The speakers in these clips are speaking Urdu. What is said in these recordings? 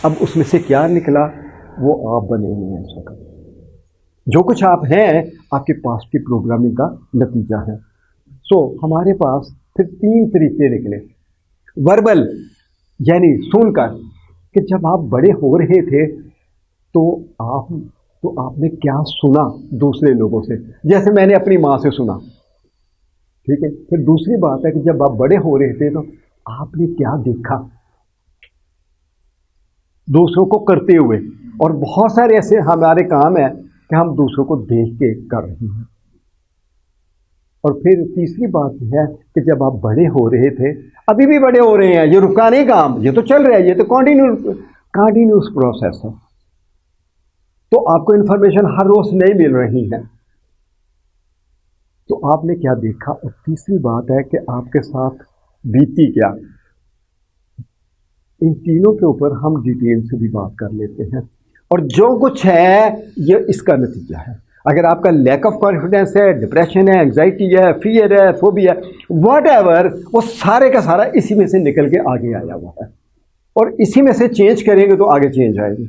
اب اس میں سے کیا نکلا وہ آپ بنے ہوئے ہیں اس وقت. جو کچھ آپ ہیں آپ کے پاس کی پروگرامنگ کا نتیجہ ہے. سو ہمارے پاس پھر 3 طریقے نکلے. وربل یعنی سن کر کہ جب آپ بڑے ہو رہے تھے تو آپ نے کیا سنا دوسرے لوگوں سے, جیسے میں نے اپنی ماں سے سنا. ٹھیک ہے. پھر دوسری بات ہے کہ جب آپ بڑے ہو رہے تھے تو آپ نے کیا دیکھا دوسروں کو کرتے ہوئے, اور بہت سارے ایسے ہمارے کام ہیں کہ ہم دوسروں کو دیکھ کے کر رہے ہیں. اور پھر تیسری بات یہ ہے کہ جب آپ بڑے ہو رہے تھے, ابھی بھی بڑے ہو رہے ہیں, یہ رکا نہیں کام, یہ تو چل رہا ہے, یہ تو کنٹینیوس پروسیس ہے. تو آپ کو انفارمیشن ہر روز نہیں مل رہی ہے. تو آپ نے کیا دیکھا, اور تیسری بات ہے کہ آپ کے ساتھ بیتی کیا. ان تینوں کے اوپر ہم ڈیٹیل سے بھی بات کر لیتے ہیں, اور جو کچھ ہے یہ اس کا نتیجہ ہے. اگر آپ کا لیک آف کانفیڈینس ہے, ڈپریشن ہے, انگزائٹی ہے, فیئر ہے, فوبیا ہے, واٹ ایور, وہ سارے کا سارا اسی میں سے نکل کے آگے آیا ہوا ہے, اور اسی میں سے چینج کریں گے تو آگے چینج آئے گی.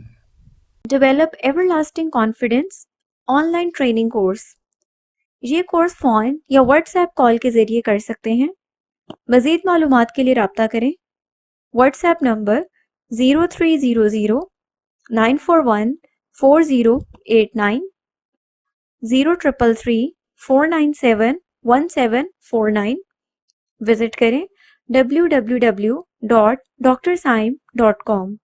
Develop ever lasting confidence on line training course. یہ کورس فون یا واٹس ایپ کال کے ذریعے کر سکتے ہیں. مزید معلومات کے لیے رابطہ کریں. What's app number 0300-941-4089 0333-497-1749. وزٹ کریں www.drsaim.com.